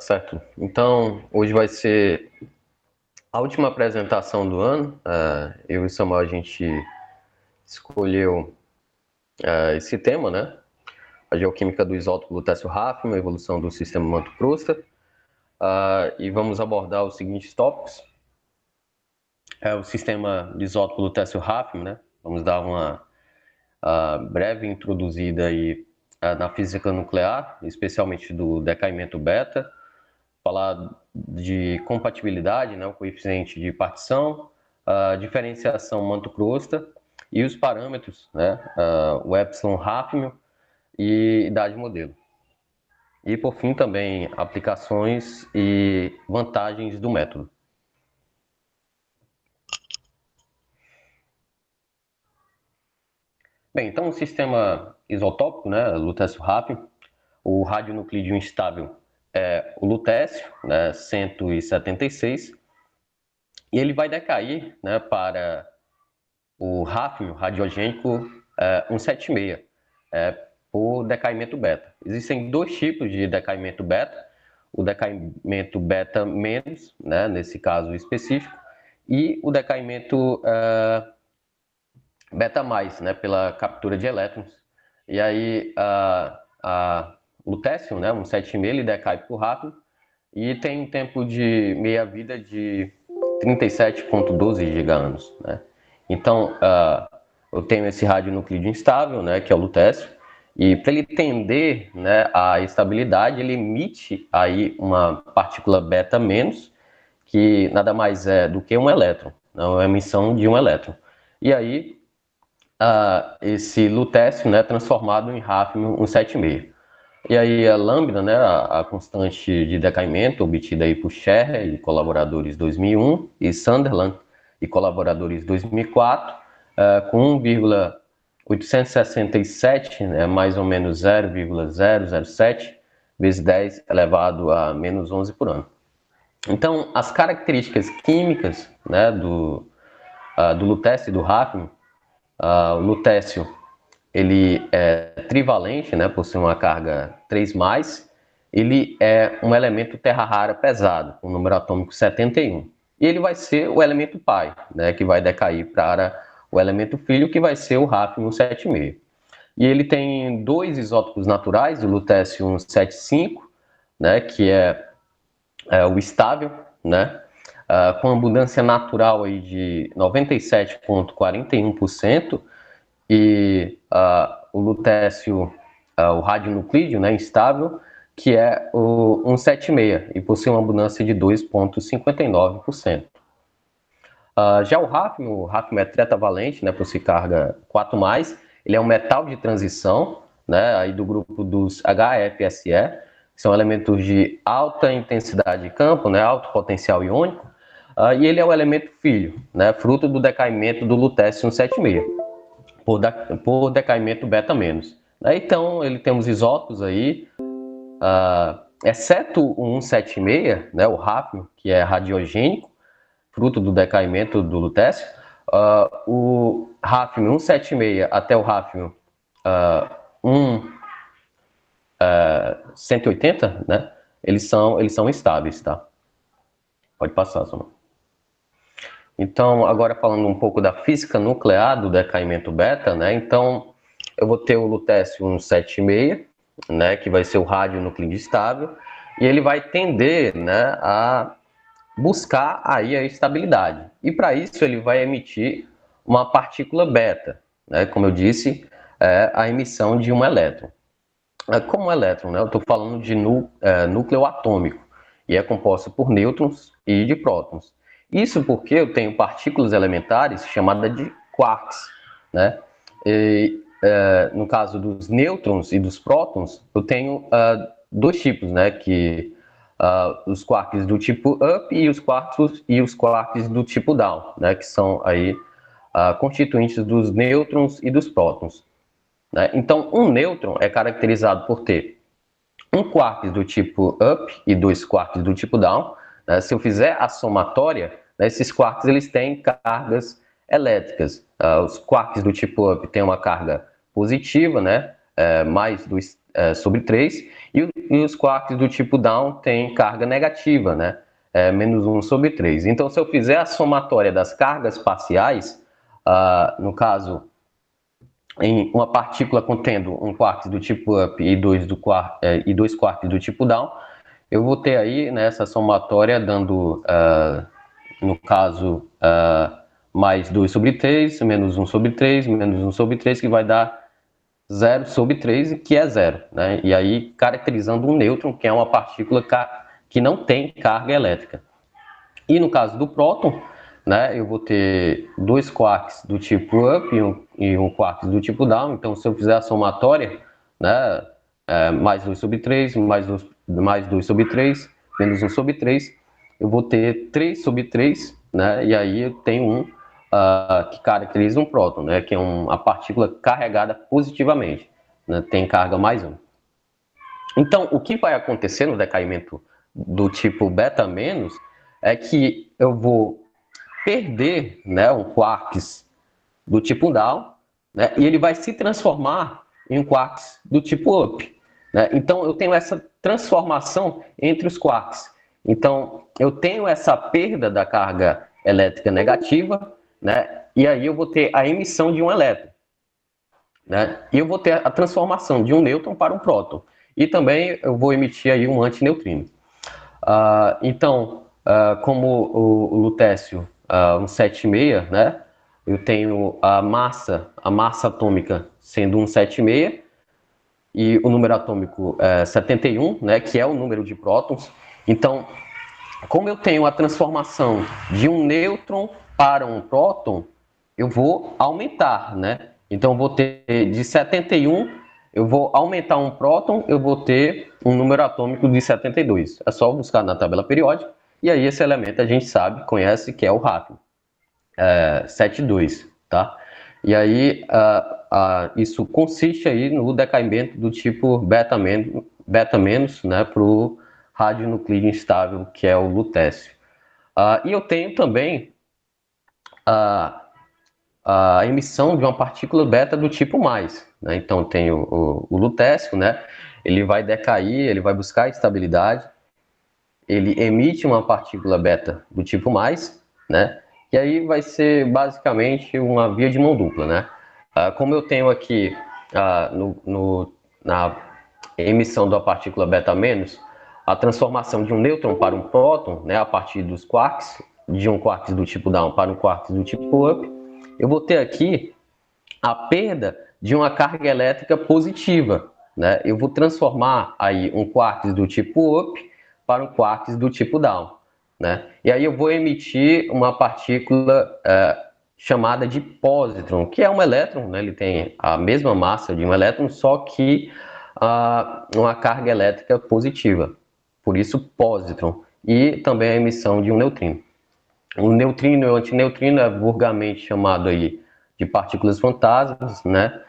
Certo. Então, hoje vai ser a última apresentação do ano. Eu e Samuel, a gente escolheu esse tema, né? A geoquímica do isótopo lutécio-hafnium, a evolução do sistema Manto-Prusta. E vamos abordar os seguintes tópicos. O sistema de isótopo lutécio-hafnium, né? Vamos dar uma breve introduzida aí na física nuclear, especialmente do decaimento beta, falar de compatibilidade, né, o coeficiente de partição, a diferenciação Manto-Prusta e os parâmetros, né, o epsilon-hafnium e idade modelo. E, por fim, também aplicações e vantagens do método. Bem, então o sistema isotópico, né, lutécio-hafnium, o radionuclídeo instável é o lutécio, né, 176, e ele vai decair, né, para o hafnium radiogênico 176, por decaimento beta. Existem dois tipos de decaimento beta, o decaimento beta menos, né, nesse caso específico, e o decaimento beta mais, né, pela captura de elétrons. E aí o lutécio, né, 176, ele decai por hafnium e tem um tempo de meia-vida de 37,12 giga-anos, né? Então, eu tenho esse radionuclídeo instável, né, que é o lutécio, e para ele tender, né, a estabilidade, ele emite aí uma partícula beta menos, que nada mais é do que um elétron, não é a emissão de um elétron. E aí, esse lutécio, né, transformado em hafnium 176. E aí a lambda, né, a constante de decaimento obtida aí por Scherrer e colaboradores 2001 e Sunderland e colaboradores 2004, com 1,867, né, mais ou menos 0,007 vezes 10 elevado a menos 11 por ano. Então, as características químicas, né, do lutécio e do hafnium, o lutécio ele é trivalente, né, por ser uma carga 3+, ele é um elemento terra rara pesado, com número atômico 71. E ele vai ser o elemento pai, né, que vai decair para o elemento filho, que vai ser o hafnium 176. E ele tem dois isótopos naturais, o lutécio 175, né, que é o estável, né, com abundância natural aí de 97,41%, e o lutécio, o radionuclídeo, né, instável, que é o 176 e possui uma abundância de 2,59%. Já o hafnium é tetravalente, né, possui carga 4+, ele é um metal de transição, né, aí do grupo dos HFSE, que são elementos de alta intensidade de campo, né, alto potencial iônico, e ele é o elemento filho, né, fruto do decaimento do lutécio 176. Por decaimento beta menos. Então, ele tem os isótopos aí, exceto o 176, né, o hafnium, que é radiogênico, fruto do decaimento do lutécio, o hafnium 176 até o hafnium 180, né, eles são estáveis, tá? Pode passar, Samuel. Então, agora falando um pouco da física nuclear do decaimento beta, né? Então, eu vou ter o lutécio 176, né, que vai ser o radionuclídeo estável, e ele vai tender, né, a buscar aí a estabilidade. E para isso ele vai emitir uma partícula beta, né? Como eu disse, a emissão de um elétron. Como um elétron, né? Eu estou falando de núcleo atômico, e é composto por nêutrons e de prótons. Isso porque eu tenho partículas elementares chamadas de quarks, né? No caso dos nêutrons e dos prótons, eu tenho dois tipos, né? Os quarks do tipo up e os quarks do tipo down, né? Que são aí constituintes dos nêutrons e dos prótons, né? Então, um nêutron é caracterizado por ter um quark do tipo up e dois quarks do tipo down, né? Se eu fizer a somatória, né, esses quarks eles têm cargas elétricas. Os quarks do tipo up têm uma carga positiva, né, mais 2 sobre 3, e os quarks do tipo down têm carga negativa, né? Menos 1 sobre 3. Então, se eu fizer a somatória das cargas parciais, no caso, em uma partícula contendo um quark do tipo up e dois quarks do tipo down, eu vou ter aí nessa somatória dando, no caso, mais 2 sobre 3, menos 1 sobre 3, menos 1 sobre 3, que vai dar 0 sobre 3, que é zero, né? E aí caracterizando um nêutron, que é uma partícula que não tem carga elétrica. E no caso do próton, né, eu vou ter 2 quarks do tipo up e um quark do tipo down. Então, se eu fizer a somatória, né, mais 2 sobre 3, mais 2 sobre 3, menos 1 sobre 3, eu vou ter 3 sobre 3, né, e aí eu tenho um que caracteriza um próton, né, que é uma partícula carregada positivamente, né, tem carga mais 1. Então, o que vai acontecer no decaimento do tipo beta menos é que eu vou perder, né, um quarks do tipo down, né, e ele vai se transformar em um quarks do tipo up. Né? Então, eu tenho essa transformação entre os quarks. Então, eu tenho essa perda da carga elétrica negativa, né, e aí eu vou ter a emissão de um elétron. Né, e eu vou ter a transformação de um nêutron para um próton. E também eu vou emitir aí um antineutrino. Então, como o lutécio 176, né, eu tenho a massa atômica sendo 176 e o número atômico 71, né, que é o número de prótons. Então, como eu tenho a transformação de um nêutron para um próton, eu vou aumentar, né? Então, eu vou ter de 71, eu vou aumentar um próton, eu vou ter um número atômico de 72. É só buscar na tabela periódica, e aí esse elemento a gente sabe, conhece, que é o rápido, 72, tá? E aí, isso consiste aí no decaimento do tipo beta menos, né, para o radionuclídeo instável, que é o lutécio. E eu tenho também a emissão de uma partícula beta do tipo mais, né? Então tem o lutécio, né? Ele vai decair, ele vai buscar estabilidade, ele emite uma partícula beta do tipo mais, né? E aí vai ser basicamente uma via de mão dupla, né? Como eu tenho aqui na emissão da partícula beta menos, a transformação de um nêutron para um próton, né, a partir dos quarks, de um quark do tipo down para um quark do tipo up, eu vou ter aqui a perda de uma carga elétrica positiva, né? Eu vou transformar aí um quark do tipo up para um quark do tipo down, né? E aí eu vou emitir uma partícula chamada de pósitron, que é um elétron, né? Ele tem a mesma massa de um elétron, só que uma carga elétrica positiva, por isso pósitron, e também a emissão de um neutrino. O neutrino e o antineutrino é vulgarmente chamado aí de partículas fantasmas, né?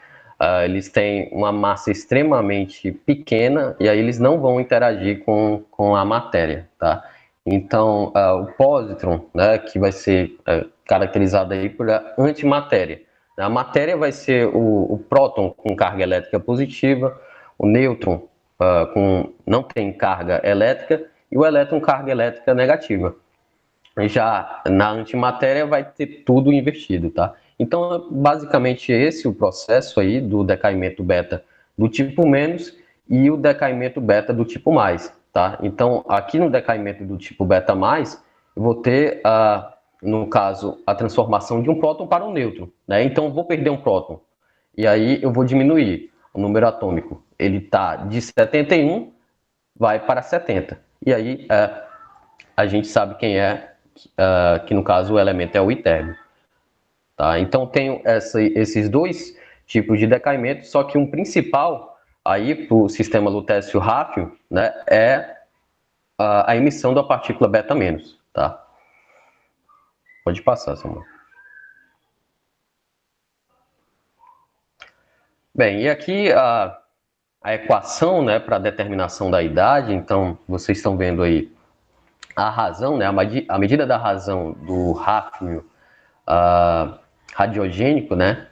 Eles têm uma massa extremamente pequena e aí eles não vão interagir com a matéria, tá? Então, o pósitron, né, que vai ser caracterizado aí por antimatéria. A matéria vai ser o próton com carga elétrica positiva, o nêutron não tem carga elétrica e o elétron carga elétrica negativa. Já na antimatéria vai ter tudo invertido, tá? Então, basicamente esse é o processo aí do decaimento beta do tipo menos e o decaimento beta do tipo mais, tá? Então, aqui no decaimento do tipo beta mais, eu vou ter, no caso, a transformação de um próton para um nêutron, né? Então, eu vou perder um próton e aí eu vou diminuir o número atômico. Ele está de 71, vai para 70. E aí a gente sabe quem é, que no caso o elemento é o itérbio. Tá? Então tenho esses dois tipos de decaimento, só que um principal aí para o sistema lutécio-ráfio, né, é a emissão da partícula beta menos. Tá? Pode passar, Samuel. Bem, e aqui a equação, né, para a determinação da idade. Então vocês estão vendo aí a razão, né, a medida da razão do ráfio radiogênico, né,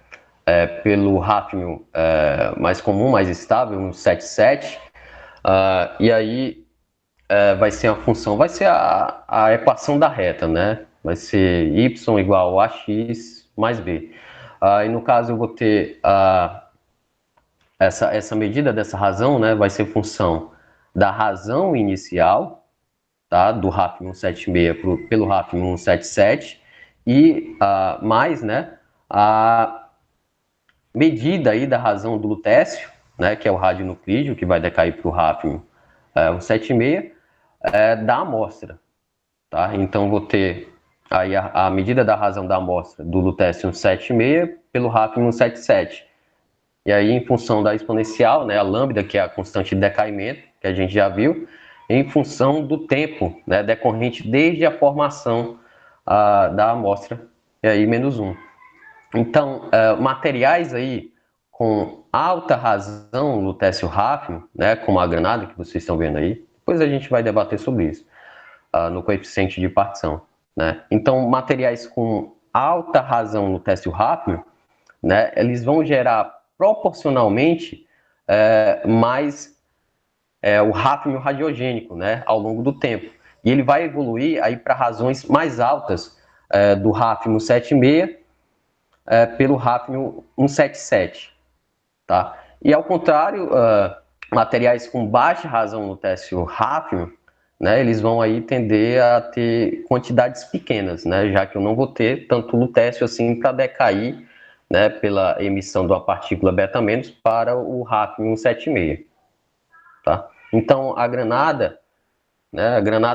pelo hafnium mais comum, mais estável, um 77, e aí vai ser a função, vai ser a equação da reta, né? Vai ser y igual a x mais b. E no caso eu vou ter essa medida dessa razão, né? Vai ser função da razão inicial, tá? Do hafnium 176 pelo hafnium 177 e mais, né? A medida aí da razão do lutécio, né? Que é o radionuclídeo, que vai decair para o hafnium 176, da amostra, tá? Então vou ter aí a medida da razão da amostra do lutécio 176 pelo hafnium 177. E aí, em função da exponencial, né, a lambda, que é a constante de decaimento, que a gente já viu, em função do tempo, né, decorrente desde a formação da amostra, e aí menos 1. Então, materiais aí com alta razão lutécio-hafnium, né, como a granada que vocês estão vendo aí, depois a gente vai debater sobre isso, no coeficiente de partição, né? Então, materiais com alta razão lutécio-hafnium, né, eles vão gerar proporcionalmente mais o hafnium radiogênico, né, ao longo do tempo. E ele vai evoluir aí para razões mais altas do hafnium 76 pelo hafnium 177, tá? E ao contrário, materiais com baixa razão lutécio-hafnium, né, eles vão aí tender a ter quantidades pequenas, né, já que eu não vou ter tanto lutécio assim para decair, né, pela emissão de uma partícula beta- para o hafnium 176, tá? Então a granada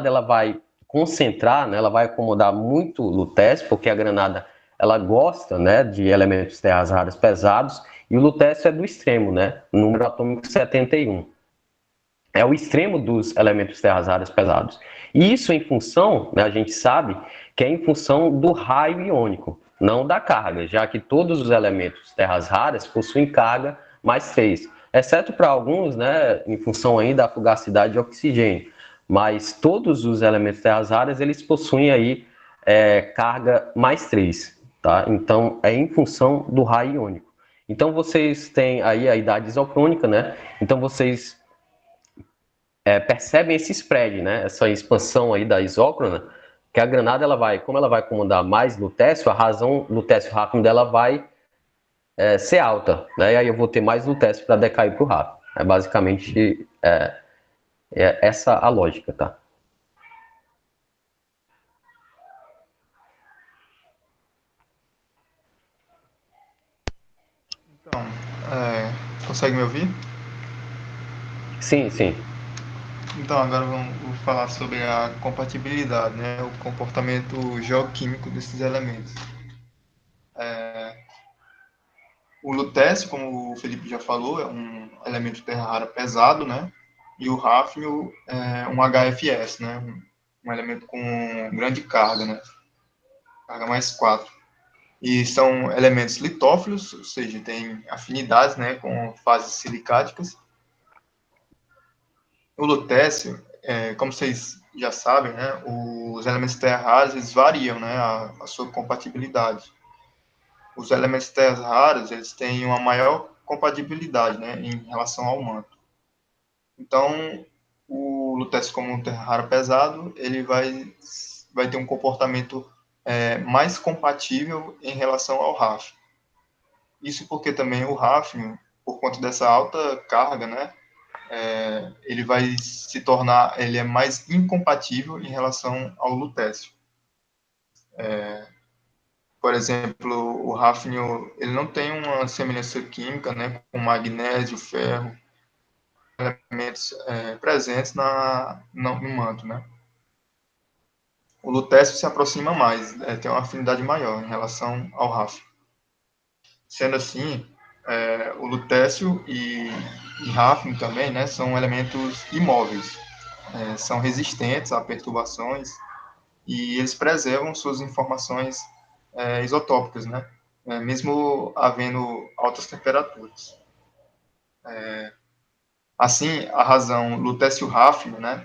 ela vai concentrar, né, ela vai acomodar muito lutécio, porque a granada ela gosta, né, de elementos terras raras pesados, e o lutécio é do extremo, né, número atômico 71. É o extremo dos elementos terras raras pesados. E isso em função, né, a gente sabe que é em função do raio iônico, não da carga, já que todos os elementos terras raras possuem carga mais 3, exceto para alguns, né, em função aí da fugacidade de oxigênio. Mas todos os elementos terras raras, eles possuem aí carga mais 3, tá? Então, é em função do raio iônico. Então, vocês têm aí a idade isocrônica, né? Então, vocês percebem esse spread, né? Essa expansão aí da isócrona, que a granada ela vai, como ela vai comandar mais lutécio, a razão lutécio-hafnium dela vai ser alta, né? E aí eu vou ter mais lutécio para decair para o hafnium. É basicamente essa a lógica, tá? Então, consegue me ouvir? Sim, sim. Então, agora vou falar sobre a compatibilidade, né? O comportamento geoquímico desses elementos. O lutécio, como o Felipe já falou, é um elemento de terra rara pesado, né? E o hafnio é um HFS, né? Um elemento com grande carga, né? Carga mais 4. E são elementos litófilos, ou seja, tem afinidades, né? Com fases silicáticas. O lutécio, como vocês já sabem, né? Os elementos de terra raras, eles variam, né? A sua compatibilidade. Os elementos de terras raras, eles têm uma maior compatibilidade, né, em relação ao manto. Então, o lutécio como um terra rara pesado, ele vai ter um comportamento mais compatível em relação ao hafnio. Isso porque também o hafnio, por conta dessa alta carga, né, ele vai se tornar, ele é mais incompatível em relação ao lutécio. Por exemplo, o hafnio, ele não tem uma semelhança química, né, com magnésio, ferro, elementos presentes no manto, né? O lutécio se aproxima mais, tem uma afinidade maior em relação ao hafnio. Sendo assim, o lutécio e hafnio também, né, são elementos imóveis, são resistentes a perturbações e eles preservam suas informações isotópicas, né, mesmo havendo altas temperaturas. Assim, a razão lutécio-hafnio, né,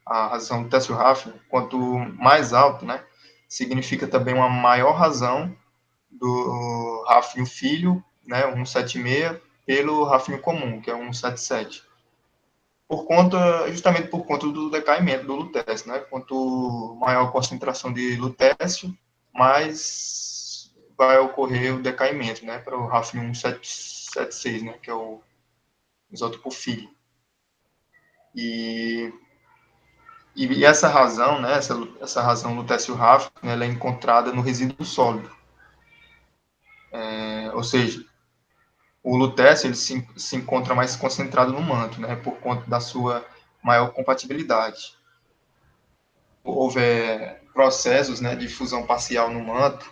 a razão lutécio-hafnio, quanto mais alto, né, significa também uma maior razão do hafnio filho né, 176, pelo hafnio comum, que é 177. Justamente por conta do decaimento do lutécio, né? Quanto maior a concentração de lutécio, mais vai ocorrer o decaimento, né? Para o hafnio 176, né? Que é o isótopo Fi. E essa razão, né? Essa razão lutécio-hafnio, né, ela é encontrada no resíduo sólido. Ou seja, o lutécio ele se encontra mais concentrado no manto, né? Por conta da sua maior compatibilidade. Houver processos, né, de fusão parcial no manto,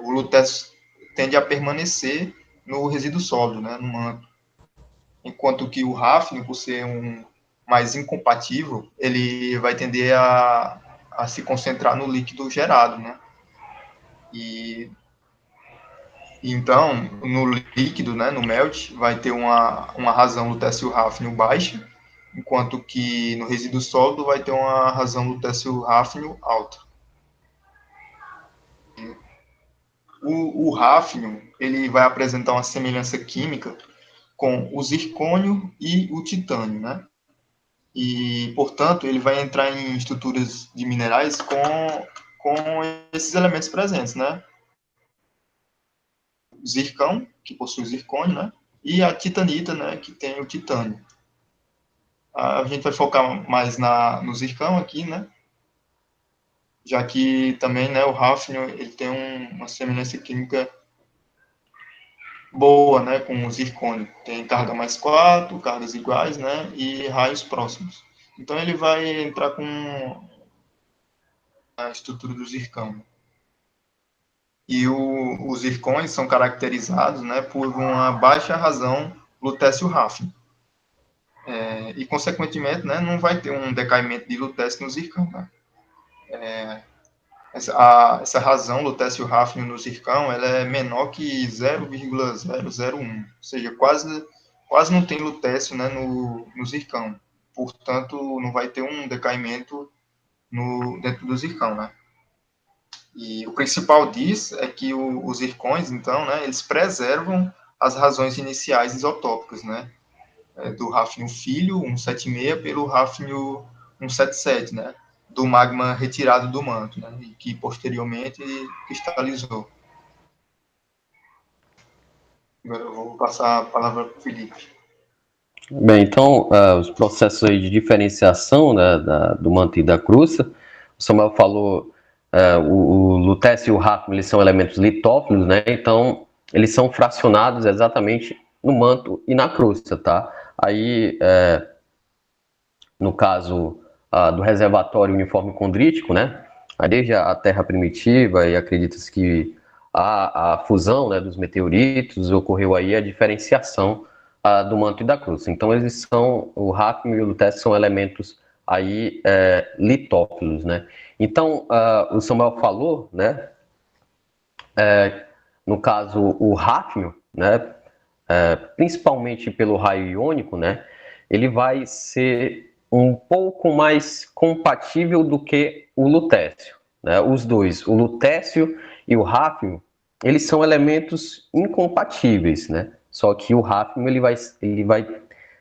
o lutécio tende a permanecer no resíduo sólido, né, no manto. Enquanto que o hafnio, por ser mais incompatível, ele vai tender a se concentrar no líquido gerado, né? Então, no líquido, né, no melt, vai ter uma razão lutécio-hafnio baixa, enquanto que no resíduo sólido vai ter uma razão lutécio-hafnio alta. O hafnio, ele vai apresentar uma semelhança química com o zircônio e o titânio, né? E, portanto, ele vai entrar em estruturas de minerais com esses elementos presentes, né? O zircão, que possui zircônio, né? E a titanita, né? Que tem o titânio. A gente vai focar mais no zircão aqui, né? Já que também, né, o hafnio, ele tem uma semelhança química boa, né, com o zircônio. Tem carga mais 4, cargas iguais, né, e raios próximos. Então, ele vai entrar com a estrutura do zircão. E os zircões são caracterizados, né, por uma baixa razão lutécio-hafnio. E, consequentemente, né, não vai ter um decaimento de lutécio no zircão. Né? Essa razão lutécio-hafnio no zircão ela é menor que 0,001, ou seja, quase não tem lutécio, né, no zircão. Portanto, não vai ter um decaimento dentro do zircão, né? E o principal disso é que os zircões, então, né, eles preservam as razões iniciais isotópicas, né? Do hafnio filho 176 pelo hafnio 177, né? Do magma retirado do manto, né? E que posteriormente cristalizou. Agora eu vou passar a palavra para o Felipe. Bem, então, os processos aí de diferenciação, né, do manto e da crusta, o Samuel falou, o lutécio e o hafnio, eles são elementos litófilos, né, então eles são fracionados exatamente no manto e na crusta, tá? Aí, no caso do reservatório uniforme condrítico, né, desde a Terra primitiva, e acredita-se que a fusão, né, dos meteoritos, ocorreu aí a diferenciação do manto e da crusta. Então, eles são, o hafnio e o lutécio são elementos aí litófilos, né? Então, o Samuel falou, né, no caso, o hafnio, né, principalmente pelo raio iônico, né, ele vai ser um pouco mais compatível do que o lutécio, né? Os dois, o lutécio e o hafnio, eles são elementos incompatíveis, né? Só que o hafnio ele vai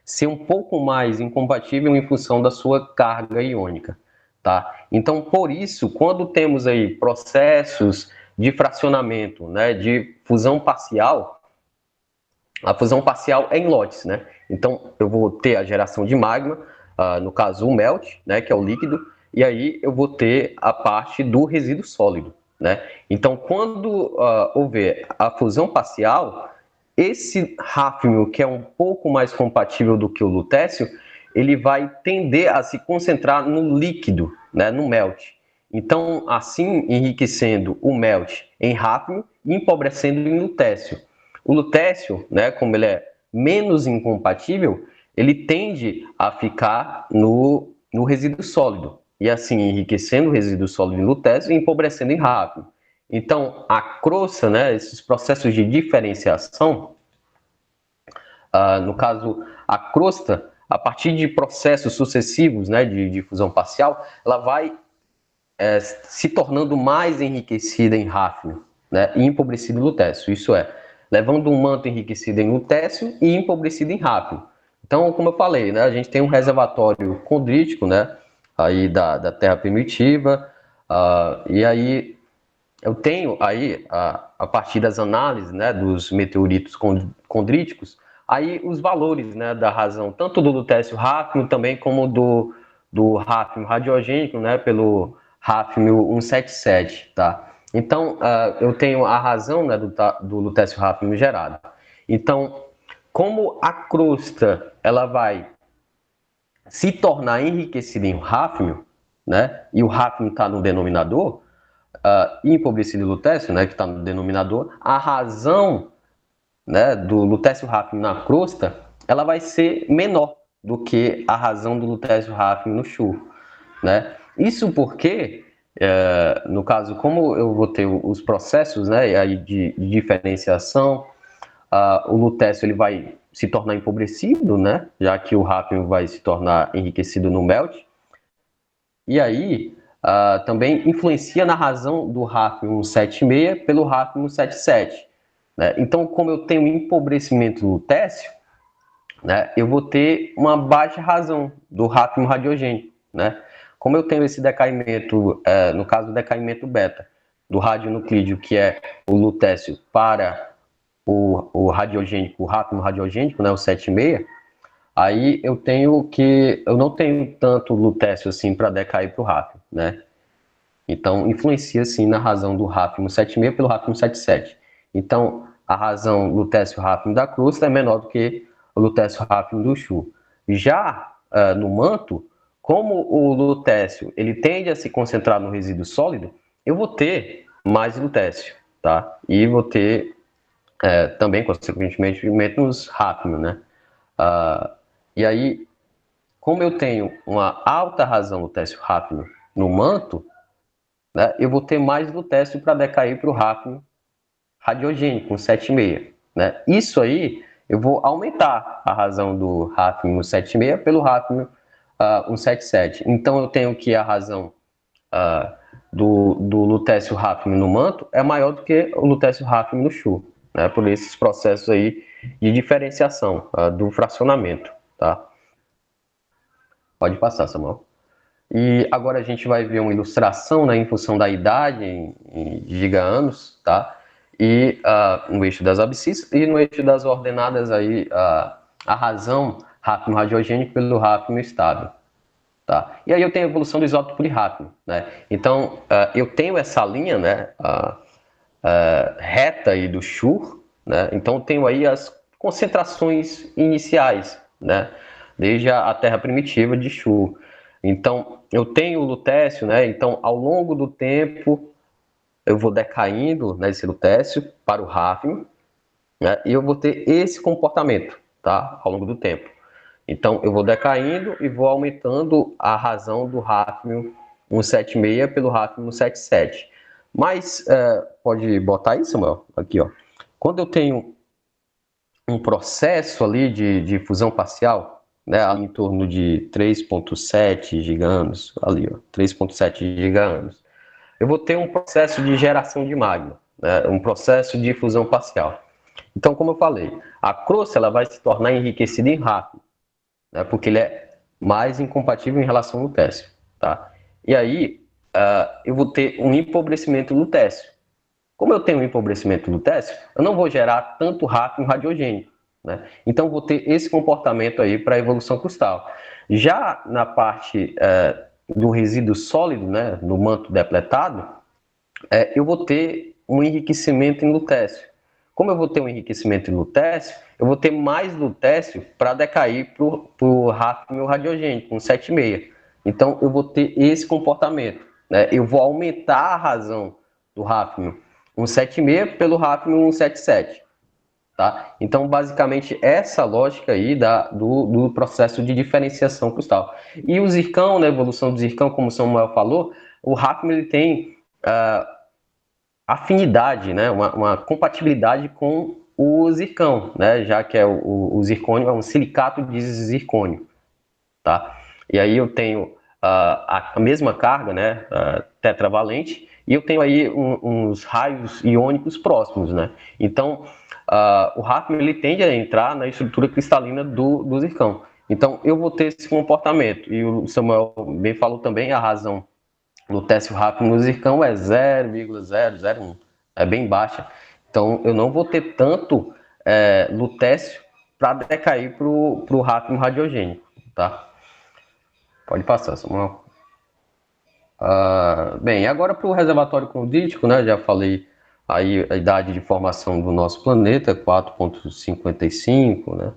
ser um pouco mais incompatível em função da sua carga iônica, tá? Então, por isso, quando temos aí processos de fracionamento, né, de fusão parcial, a fusão parcial é em lotes, né? Então, eu vou ter a geração de magma, no caso o melt, né, que é o líquido, e aí eu vou ter a parte do resíduo sólido, né? Então, quando houver a fusão parcial, esse hafnio, que é um pouco mais compatível do que o lutécio, ele vai tender a se concentrar no líquido, né, no melt. Então, assim, enriquecendo o melt em hafnio e empobrecendo em lutécio. O lutécio, né, como ele é menos incompatível, ele tende a ficar no resíduo sólido. E assim, enriquecendo o resíduo sólido em lutécio e empobrecendo em hafnio. Então, a crosta, né, esses processos de diferenciação, no caso, a crosta, a partir de processos sucessivos, né, de fusão parcial, ela vai se tornando mais enriquecida em hafnio, né, e empobrecida em lutécio. Isso é, levando um manto enriquecido em lutécio e empobrecido em ráfnio. Então, como eu falei, né, a gente tem um reservatório condrítico, né, aí da Terra primitiva, e aí eu tenho aí, a partir das análises, né, dos meteoritos condríticos, aí os valores, né, da razão, tanto do lutécio ráfnio também como do ráfnio radiogênico, né, pelo ráfnio 177, tá? Então, eu tenho a razão, né, do lutécio ráfnio gerado. Então, como a crosta ela vai se tornar enriquecida em ráfnio, né, e o ráfnio está no denominador, e empobrecido lutécio, né, que está no denominador, a razão, né, do lutécio ráfnio na crosta, ela vai ser menor do que a razão do lutécio ráfnio no churro, né? Isso porque, no caso, como eu vou ter os processos, né, aí de diferenciação, o lutécio ele vai se tornar empobrecido, né, já que o ráfnio vai se tornar enriquecido no melt, e aí também influencia na razão do ráfnio 176 pelo ráfnio 177. Né? Então, como eu tenho empobrecimento lutécio, né, eu vou ter uma baixa razão do ráfnio radiogênico. Né? Como eu tenho esse decaimento, no caso do decaimento beta, do radionuclídeo, que é o lutécio para o radiogênico, o ráfnio radiogênico, né, o 76, aí eu não tenho tanto lutécio assim para decair para o ráfnio, né? Então, influencia sim na razão do ráfnio 76 pelo ráfnio 77. Então, a razão lutécio ráfnio da crosta é menor do que o lutécio ráfnio do churro. Já no manto, como o lutécio ele tende a se concentrar no resíduo sólido, eu vou ter mais lutécio, tá? E vou ter também, consequentemente, menos ráfnio, né? E aí, como eu tenho uma alta razão lutécio ráfnio no manto, né, eu vou ter mais lutécio para decair para o ráfnio radiogênico, 176. Né? Isso aí, eu vou aumentar a razão do ráfnio 176 pelo ráfnio 177. Então, eu tenho que a razão do lutécio ráfnio no manto é maior do que o lutécio ráfnio no churro, né? Por esses processos aí de diferenciação do fracionamento, tá? Pode passar, Samuel. E agora a gente vai ver uma ilustração, né, em função da idade, em giga-anos, tá? E no eixo das abscissas e no eixo das ordenadas aí, a razão ráfnio radiogênico pelo ráfnio estável, tá? E aí eu tenho a evolução do isótopo de ráfnio, né? Então, eu tenho essa linha, né, reta aí do Schur, né? Então eu tenho aí as concentrações iniciais, né? Desde a Terra primitiva de Schur. Então, eu tenho o lutécio, né? Então, ao longo do tempo, eu vou decaindo, né, esse lutécio para o ráfnio, né? E eu vou ter esse comportamento, tá? Ao longo do tempo. Então, eu vou decaindo e vou aumentando a razão do ráfnio 176 pelo ráfnio 177. Mas, pode botar isso, Samuel? Aqui, ó. Quando eu tenho um processo ali de fusão parcial, né, ali em torno de 3,7 giganos, ali, ó, 3,7 giganos, eu vou ter um processo de geração de magma, né, um processo de fusão parcial. Então, como eu falei, a crosta ela vai se tornar enriquecida em rápido, né, porque ele é mais incompatível em relação ao lutécio, tá? E aí, eu vou ter um empobrecimento lutécio. Como eu tenho um empobrecimento lutécio, eu não vou gerar tanto ráfnio radiogênico, né? Então, vou ter esse comportamento aí para a evolução crustal. Já na parte do resíduo sólido, né, no manto depletado, eu vou ter um enriquecimento em lutécio. Como eu vou ter um enriquecimento em lutécio, eu vou ter mais lutécio para decair para o ráfnio radiogênico, um 7,6. Então, eu vou ter esse comportamento, né? Eu vou aumentar a razão do ráfnio 176 pelo ráfnio 177. Tá? Então, basicamente, essa lógica aí do processo de diferenciação crustal. E o zircão, né, a evolução do zircão, como o Samuel falou, o ráfnio ele tem afinidade, né, uma compatibilidade com o zircão, né, já que o zircônio é um silicato de zircônio. Tá? E aí eu tenho a mesma carga, né, tetravalente, e eu tenho aí uns raios iônicos próximos, né? Então, o hafnio ele tende a entrar na estrutura cristalina do zircão. Então, eu vou ter esse comportamento. E o Samuel bem falou também, a razão lutécio hafnio no zircão é 0,001. É bem baixa. Então, eu não vou ter tanto lutécio para decair para o hafnio radiogênico, tá? Pode passar, Samuel. Bem, agora para o reservatório condrítico, né? Já falei aí a idade de formação do nosso planeta, 4,55, né?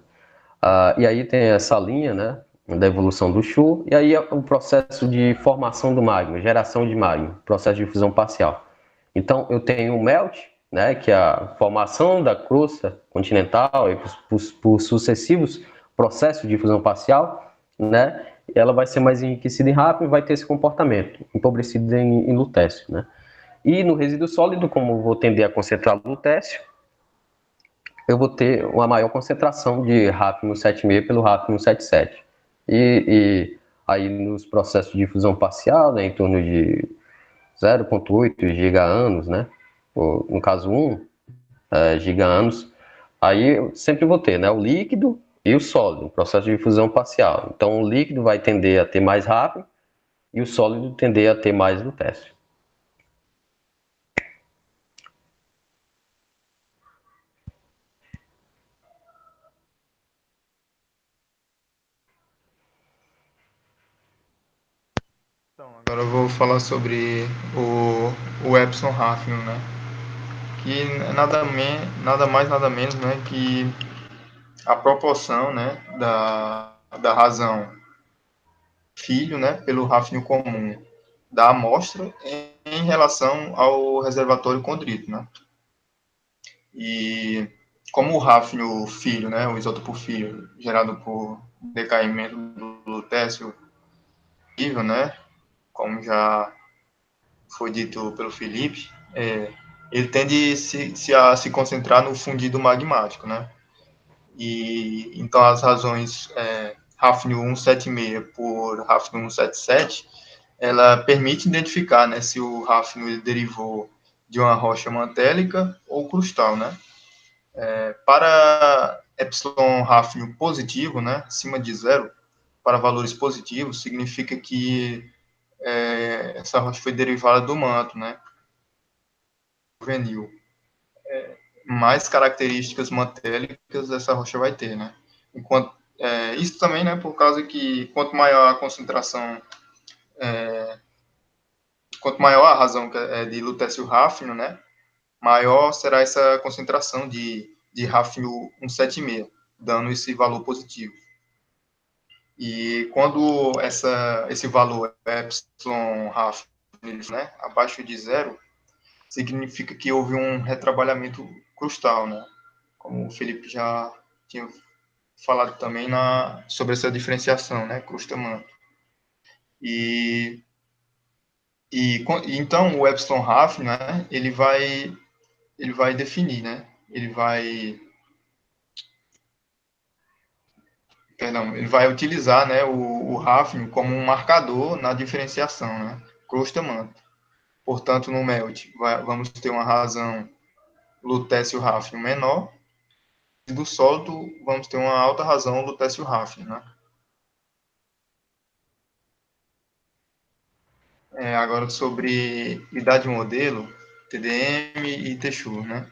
E aí tem essa linha, né? Da evolução do Chu, e aí é o processo de formação do magma, geração de magma, processo de fusão parcial. Então eu tenho o melt, né? Que é a formação da crosta continental e por sucessivos processos de fusão parcial, né? Ela vai ser mais enriquecida em hafnio e vai ter esse comportamento, empobrecido em lutécio, né? E no resíduo sólido, como eu vou tender a concentrar lutécio, eu vou ter uma maior concentração de hafnio 7,5 pelo hafnio 7,7. E aí nos processos de fusão parcial, né, em torno de 0,8 giga-anos, né? Ou, no caso 1 giga-anos, aí eu sempre vou ter, né, o líquido e o sólido, o processo de fusão parcial. Então o líquido vai tender a ter mais hafnio e o sólido tender a ter mais lutécio. Então, agora eu vou falar sobre o Epson Hafnium, né? Que é nada mais, nada menos, né? Que a proporção, né? Da razão filho, né? Pelo Hafnium comum da amostra em relação ao reservatório condrito, né? E como o Hafnium filho, né? O isótopo filho, gerado por decaimento do lutécio, né? Como já foi dito pelo Felipe, ele tende a se concentrar no fundido magmático, né? E então as razões Hafnium 176 por Hafnium 177, ela permite identificar, né, se o Hafnium derivou de uma rocha mantélica ou crustal, né? Para epsilon Hafnium positivo, né, acima de zero, para valores positivos, significa que essa rocha foi derivada do manto, né? Juvenil. Mais características mantélicas essa rocha vai ter, né? Enquanto, isso também, né, por causa que quanto maior a concentração, quanto maior a razão de lutécio hafnio, né, maior será essa concentração de hafnio 176, dando esse valor positivo. E quando esse valor é epsilon hafnio, né, abaixo de zero, significa que houve um retrabalhamento crustal, né? Como o Felipe já tinha falado também sobre essa diferenciação, né? Crusta-manto. E então o epsilon Hafnium, né? Ele vai definir, né? Ele vai utilizar, né? O Hafnium como um marcador na diferenciação, né? Crusta-manto. Portanto, no melt vamos ter uma razão lutécio hafnium menor, e do sólido vamos ter uma alta razão lutécio hafnium, né? Agora sobre idade modelo, TDM e Techur, né?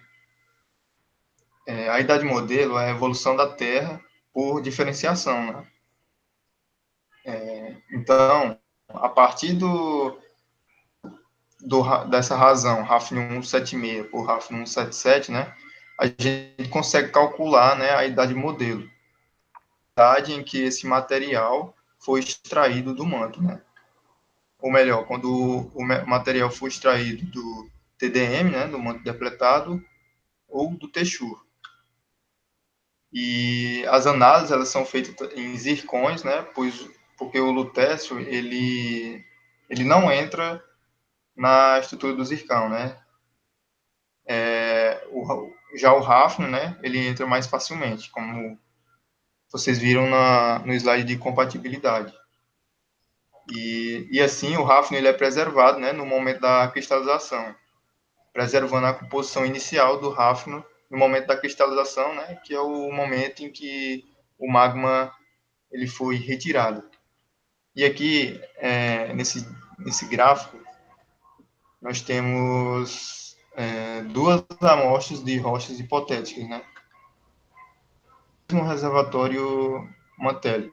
A idade modelo é a evolução da Terra por diferenciação, né? Então, a partir dessa razão, Hafnium 176 por Hafnium 177, né? A gente consegue calcular, né, a idade modelo, a idade em que esse material foi extraído do manto, né? Ou melhor, quando o material foi extraído do TDM, né, do manto depletado, ou do Techur. E as análises elas são feitas em zircões, né, porque o lutécio ele não entra na estrutura do zircão, né? Já o hafnio, né, ele entra mais facilmente, como vocês viram no slide de compatibilidade. E assim o hafnio ele é preservado, né, no momento da cristalização, preservando a composição inicial do hafnio no momento da cristalização, né, que é o momento em que o magma ele foi retirado. E aqui, nesse gráfico, nós temos duas amostras de rochas hipotéticas, né? No reservatório Mantelli.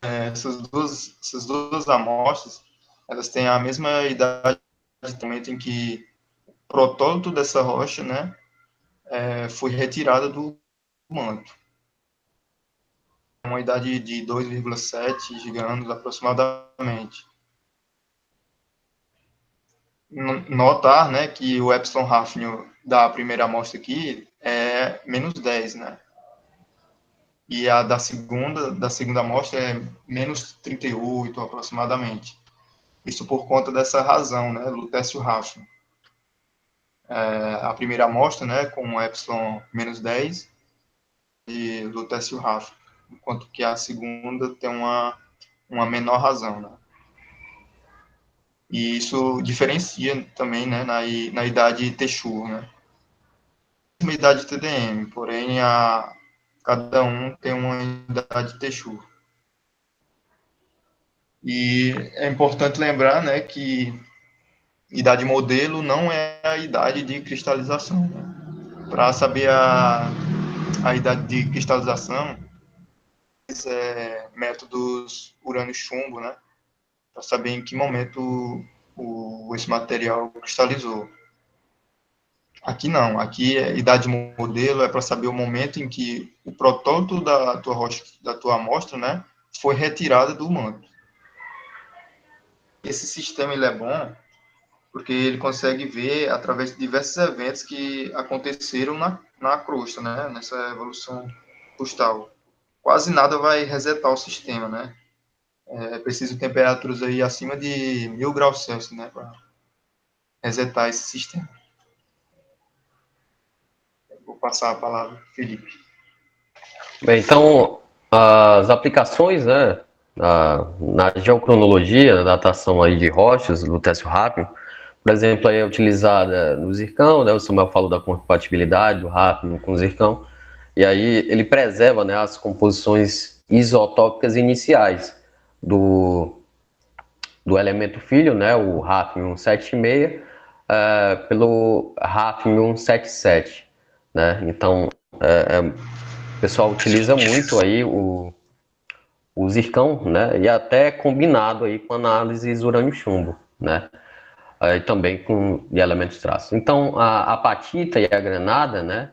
Essas duas amostras, elas têm a mesma idade do momento em que o protótipo dessa rocha, né, foi retirada do manto. Uma idade de 2,7 giganos aproximadamente. Notar, né, que o epsilon Hafnium da primeira amostra aqui é menos 10, né? E a da segunda amostra é menos 38 aproximadamente. Isso por conta dessa razão, né, lutécio Hafnium. A primeira amostra, né, com epsilon menos 10 e lutécio Hafnium, enquanto que a segunda tem uma menor razão, né? E isso diferencia também, né, na idade Techur, né? Uma idade TDM, porém cada um tem uma idade Techur. E é importante lembrar, né, que idade modelo não é a idade de cristalização. Né? Para saber a idade de cristalização, métodos urânio-chumbo, né? Para saber em que momento esse material cristalizou. Aqui não, aqui idade modelo é para saber o momento em que o protótipo da tua rocha, da tua amostra, né, foi retirado do manto. Esse sistema ele é bom porque ele consegue ver através de diversos eventos que aconteceram na crosta, né, nessa evolução crustal. Quase nada vai resetar o sistema, né? É preciso temperaturas aí acima de 1000 graus Celsius, né, para resetar esse sistema. Vou passar a palavra para o Felipe. Bem, então, as aplicações, né, na geocronologia, na datação aí de rochas, lutécio hafnium, por exemplo, aí é utilizada no zircão, né, o Samuel falou da compatibilidade do hafnium com o zircão, e aí ele preserva, né, as composições isotópicas iniciais do elemento filho, né, o hafnium 76, pelo hafnium 77, né, então o pessoal utiliza muito aí o zircão, né, e até combinado aí com análises urânio-chumbo, né, e também com de elementos traços. Então, a apatita e a granada, né,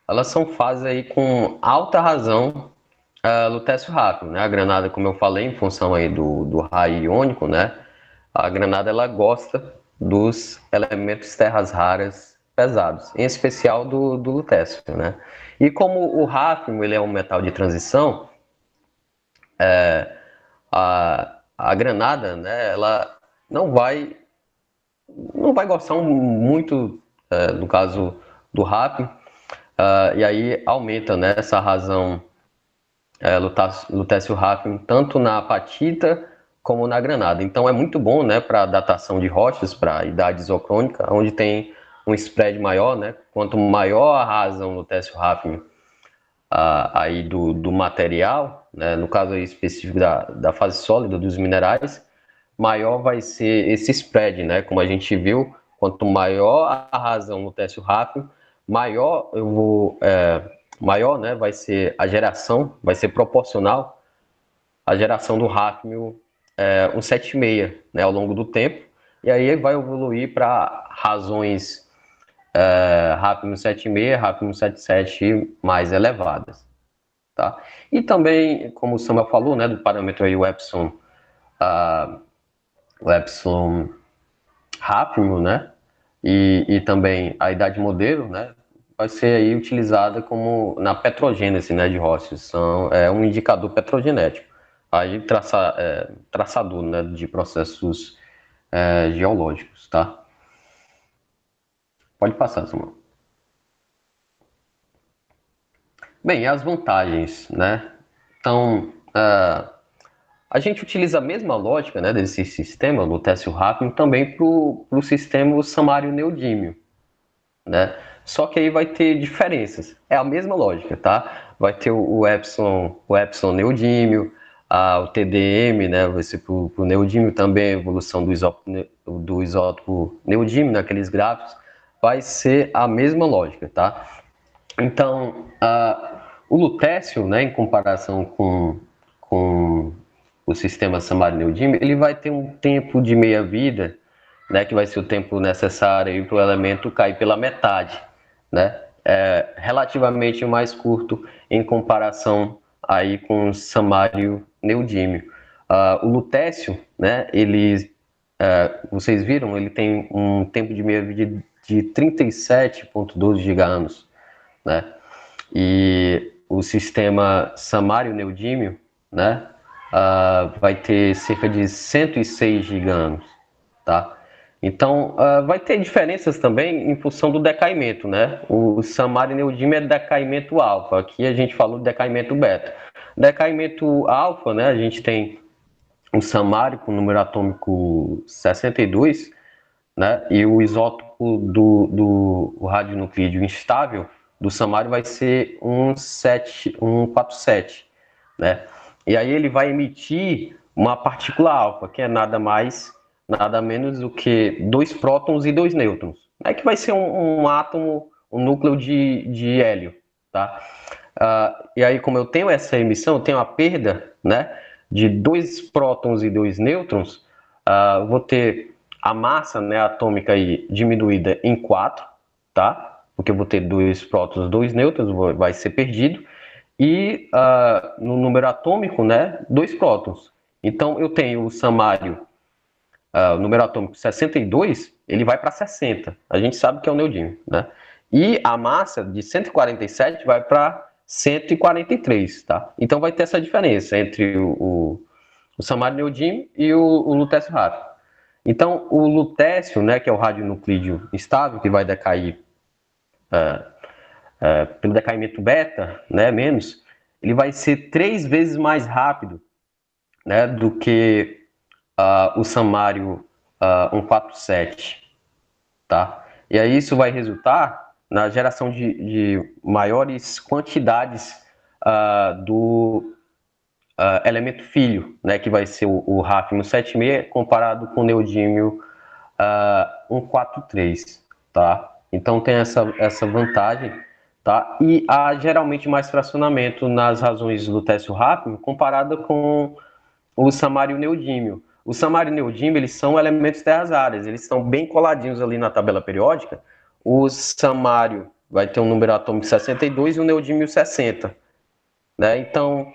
elas são fases aí com alta razão lutécio hafnium, né, a granada, como eu falei, em função aí do raio iônico, né, a granada ela gosta dos elementos terras raras pesados, em especial do lutécio, né? E como o hafnium ele é um metal de transição, a granada, né, ela não vai gostar muito, no caso do hafnium, e aí aumenta, né, essa razão lutécio hafnium tanto na apatita como na granada. Então é muito bom, né, para datação de rochas, para idade isocrônica, onde tem um spread maior, né? Quanto maior a razão lutécio hafnium aí do material, né, no caso aí específico da fase sólida dos minerais, maior vai ser esse spread, né? Como a gente viu, quanto maior a razão lutécio hafnium, maior maior, né, vai ser a geração, vai ser proporcional à geração do hafnium 176, né, ao longo do tempo, e aí vai evoluir para razões hafnium 76, hafnium 77 mais elevadas, tá? E também, como o Samuel falou, né, do parâmetro aí, o epsilon hafnium, né, e também a idade modelo, né, vai ser aí utilizada como na petrogênese, né, de rochas, é um indicador petrogenético, aí traçador, né, de processos geológicos, tá? Pode passar, Samuel. Bem, as vantagens, né? Então, a gente utiliza a mesma lógica, né, desse sistema, lutécio hafnium, também para o sistema samário-neodímio, né? Só que aí vai ter diferenças. É a mesma lógica, tá? Vai ter o epsilon neodímio, o TDM, né? Vai ser para o neodímio também, a evolução do isótopo neodímio naqueles gráficos. Vai ser a mesma lógica, tá? Então, o lutécio, né, em comparação com o sistema samarineodímio, ele vai ter um tempo de meia-vida, né, que vai ser o tempo necessário para o elemento cair pela metade, né, relativamente mais curto em comparação aí com o samário-neodímio. O lutécio, né, vocês viram, ele tem um tempo de meia-vida de 37,12 giganos, né? E o sistema samário-neodímio, né, vai ter cerca de 106 giganos, tá? Então, vai ter diferenças também em função do decaimento, né? O samário-neodímio é decaimento alfa, aqui a gente falou de decaimento beta. Decaimento alfa, né, a gente tem o samário com número atômico 62, né? E o isótopo do radionuclídeo instável do samário vai ser 147, né? E aí ele vai emitir uma partícula alfa, que é nada mais, nada menos do que dois prótons e dois nêutrons, né? Que vai ser um átomo, um núcleo de hélio, tá? E aí, como eu tenho essa emissão, eu tenho a perda, né, de dois prótons e dois nêutrons, vou ter a massa, né, atômica aí diminuída em 4, tá? Porque eu vou ter dois prótons, dois nêutrons, vai ser perdido. E no número atômico, né, dois prótons. Então eu tenho o samário, o número atômico 62, ele vai para 60. A gente sabe que é o neodímio, né? E a massa de 147 vai para 143, tá? Então vai ter essa diferença entre o samário neodímio e o lutécio rápido. Então, o lutécio, né, que é o radionuclídeo estável, que vai decair pelo decaimento beta, né, menos, ele vai ser 3 vezes mais rápido, né, do que o samário 147, tá? E aí isso vai resultar na geração de maiores quantidades do elemento filho, né, que vai ser o hafnio 76 comparado com o neodímio 143, tá? Então tem essa vantagem, tá? E há geralmente mais fracionamento nas razões do lutécio hafnio comparado com o samário e o neodímio. O samário e o neodímio, eles são elementos terras raras, eles estão bem coladinhos ali na tabela periódica. O samário vai ter um número atômico 62 e o neodímio 60, né? Então,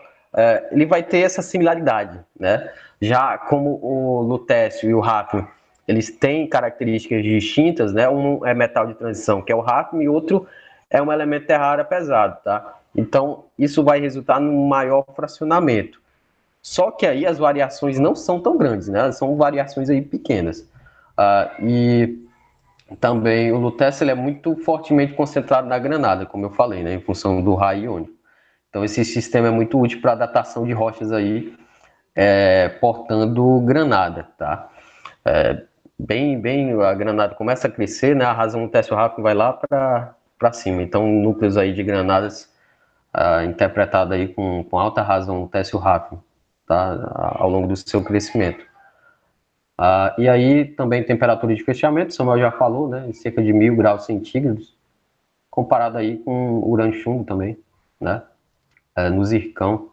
ele vai ter essa similaridade, né? Já como o lutécio e o hafnio, eles têm características distintas, né? Um é metal de transição, que é o hafnio, e outro é um elemento terra rara pesado, tá? Então, isso vai resultar num maior fracionamento. Só que aí as variações não são tão grandes, né? São variações aí pequenas. E também o lutécio ele é muito fortemente concentrado na granada, como eu falei, né? Em função do raio iônico. Então esse sistema é muito útil para datação de rochas aí portando granada, tá? Bem, a granada começa a crescer, né? A razão do teste rápido vai lá para cima. Então núcleos aí de granadas interpretado aí com alta razão no teste rápido, tá? Ao longo do seu crescimento. E aí também temperatura de fechamento, Samuel já falou, né? Em cerca de 1000 graus centígrados, comparado aí com o urânio chumbo também, né? No zircão.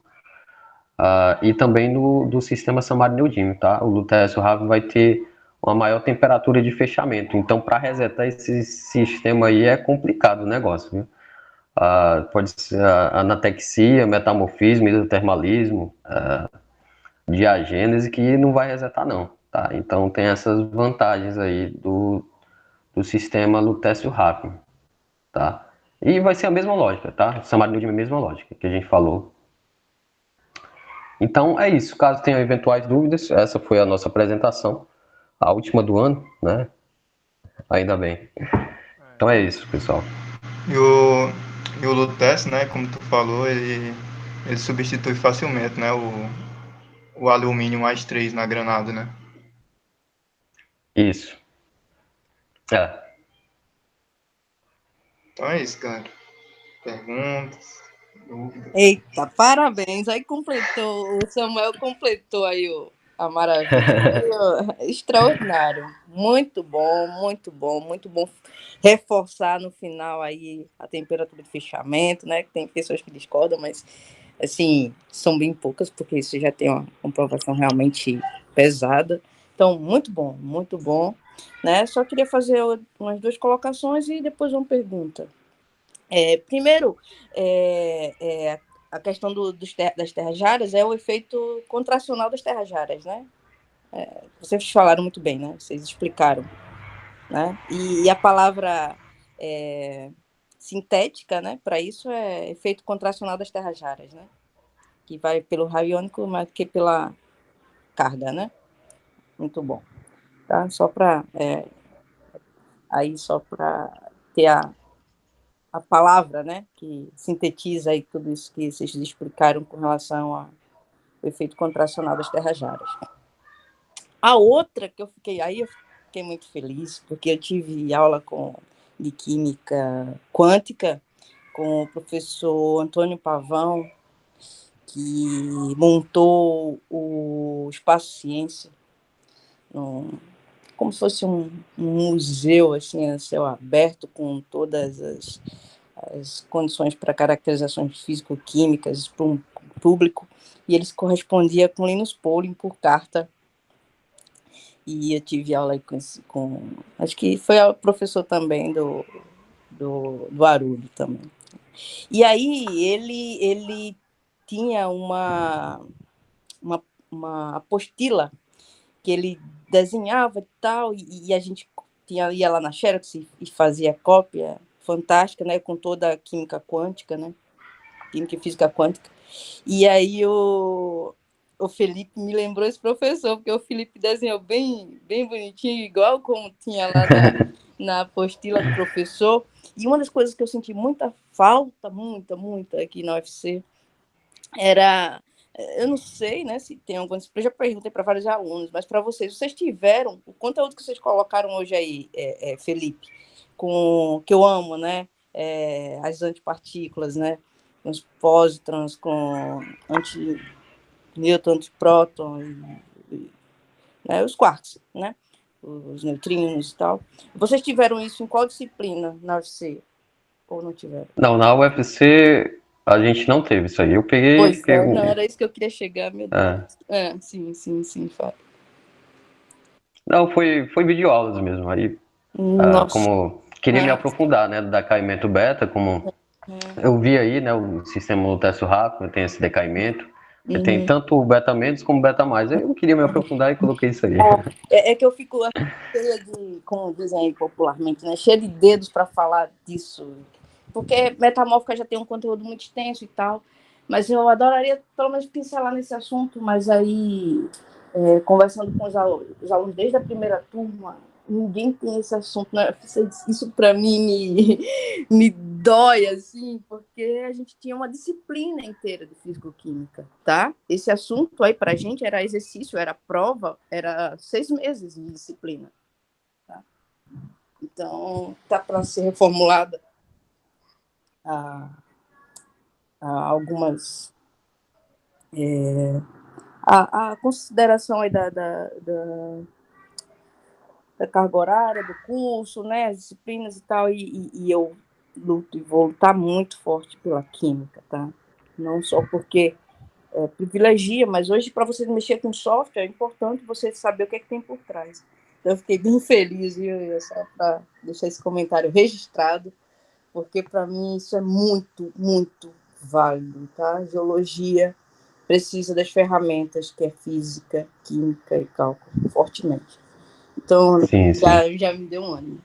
E também do sistema samarineodímio, tá? O lutécio rápido vai ter uma maior temperatura de fechamento. Então, para resetar esse sistema aí é complicado o negócio, viu? Pode ser anatexia, metamorfismo, hidrotermalismo, diagênese, que não vai resetar não, tá? Então tem essas vantagens aí do sistema lutécio rápido, tá? E vai ser a mesma lógica, tá? Samarineodímio é a mesma lógica que a gente falou. Então é isso, caso tenham eventuais dúvidas, essa foi a nossa apresentação, a última do ano, né? Ainda bem. Então é isso, pessoal. E o Lutece, né, como tu falou, ele substitui facilmente, né, o alumínio mais 3 na granada, né? Isso. É. Então é isso, cara. Perguntas, dúvidas. Eita, parabéns. Aí completou, o Samuel completou aí a maravilha. Extraordinário. Muito bom, muito bom, muito bom. Reforçar no final aí a temperatura de fechamento, né? Que tem pessoas que discordam, mas assim, são bem poucas, porque isso já tem uma comprovação realmente pesada. Então, muito bom. Né? Só queria fazer umas 2 colocações e depois uma pergunta. Primeiro, a questão das terras raras é o efeito contracional das terras raras, né? Vocês falaram muito bem, né? Vocês explicaram, né? E a palavra sintética, né? Para isso é efeito contracional das terras raras, né? Que vai pelo raio iônico mais que pela carga, né? Muito bom, tá? Só para ter a palavra, né, que sintetiza aí tudo isso que vocês explicaram com relação ao efeito contracional das terras raras. A outra que eu fiquei muito feliz, porque eu tive aula de química quântica com o professor Antônio Pavão, que montou o Espaço Ciência, como se fosse um museu assim, a céu aberto, com todas as condições para caracterizações físico-químicas para um público, e eles correspondia com Linus Pauling por carta. E eu tive aula com acho que foi o professor também do Arulho também. E aí ele tinha uma apostila que ele desenhava e tal, e a gente ia lá na Xerox e fazia cópia fantástica, né, com toda a química quântica, né, química e física quântica. E aí o Felipe me lembrou esse professor, porque o Felipe desenhou bem bonitinho, igual como tinha lá na apostila do professor. E uma das coisas que eu senti muita falta, muita aqui na UFC, era, eu não sei, né, se tem alguma, eu já perguntei para vários alunos, mas para vocês tiveram o conteúdo que vocês colocaram hoje aí, Felipe, que eu amo, né, as antipartículas, né, os pósitrons com antinêutron, antipróton, né, os quarks, né, os neutrinos e tal. Vocês tiveram isso em qual disciplina na UFC? Ou não tiveram? Não, na UFC a gente não teve isso aí. Eu peguei. Pois é, não, era isso que eu queria chegar, meu Deus. Sim, fala. Não, foi videoaulas mesmo. Aí, Nossa. como queria me aprofundar, né, do decaimento beta, como eu vi aí, né, o sistema do teste rápido tem esse decaimento. Tem tanto o beta menos como o beta mais. Eu queria me aprofundar e coloquei isso aí. É que eu fico cheia de, como dizem aí popularmente, né, cheia de dedos para falar disso. Porque Metamórfica já tem um conteúdo muito extenso e tal. Mas eu adoraria, pelo menos, pincelar nesse assunto. Mas aí, conversando com os alunos desde a primeira turma, ninguém tem esse assunto, né? Isso para mim me dói, assim, porque a gente tinha uma disciplina inteira de físico-química, tá? Esse assunto aí pra gente era exercício, era prova, era 6 meses de disciplina, tá? Então, tá para ser reformulada algumas a consideração aí da carga horária do curso, né, as disciplinas e tal, e eu luto e vou lutar muito forte pela química, tá? Não só porque privilegia, mas hoje para você mexer com software é importante você saber o que é que tem por trás. Então eu fiquei bem feliz, viu? Só para deixar esse comentário registrado, porque para mim isso é muito válido, tá? Geologia precisa das ferramentas que é física, química e cálculo, fortemente. Então, Sim. Já me deu um ânimo.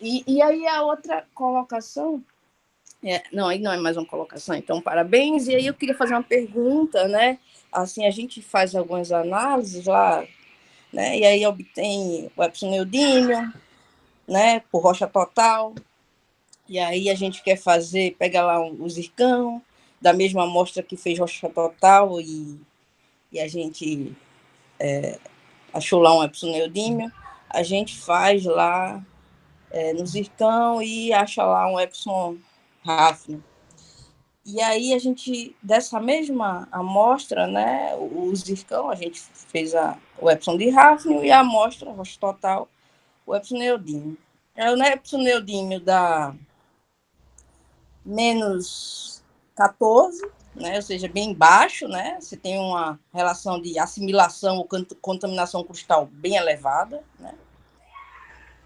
E aí a outra colocação, não, aí não é mais uma colocação, então parabéns. E aí eu queria fazer uma pergunta, né? Assim, a gente faz algumas análises lá, né? E aí obtém o epsilon neodímio, né? Por rocha total. E aí a gente quer pega lá o zircão, da mesma amostra que fez rocha total, e a gente achou lá um epsilon neodímio. A gente faz lá no zircão e acha lá um epsilon hafnium. E aí a gente, dessa mesma amostra, né, o zircão, a gente fez o epsilon de hafnium e a amostra, a rocha total, o epsilon neodímio. Aí o epsilon neodímio dá menos 14, né, ou seja, bem baixo, né, você tem uma relação de assimilação ou contaminação crustal bem elevada, né,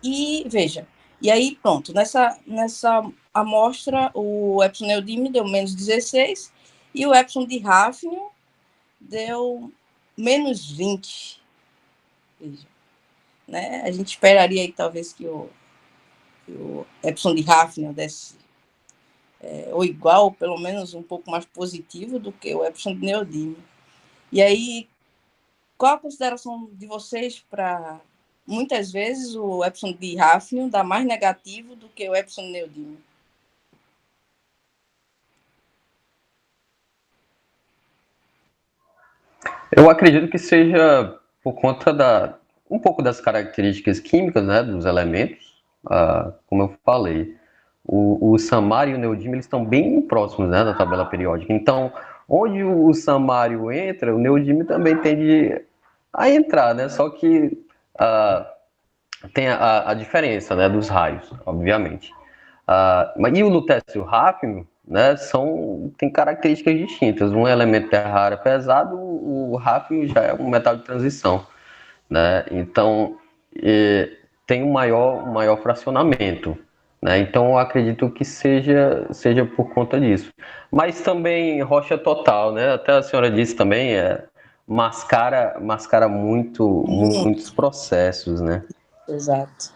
e veja, e aí pronto, nessa amostra, o epsilon neodímio deu menos 16 e o epsilon de hafnium deu menos 20. Veja, né, a gente esperaria aí talvez que o epsilon de hafnium desse ou igual, ou pelo menos um pouco mais positivo do que o epsilon de neodímio. E aí, qual a consideração de vocês para, muitas vezes, o epsilon de hafnium dá mais negativo do que o epsilon de neodímio? Eu acredito que seja por conta um pouco das características químicas, né, dos elementos, como eu falei. O samário e o neodímio eles estão bem próximos, né, da tabela periódica. Então, onde o samário entra, o neodímio também tende a entrar, né? Só que tem a diferença, né, dos raios, obviamente. E o lutécio hafnium, né, tem características distintas. Um elemento terra rara pesado, o hafnium já é um metal de transição, né? Então, tem um maior fracionamento, né? Então, eu acredito que seja por conta disso. Mas também rocha total, né? Até a senhora disse também, mascara muitos processos, né? Exato.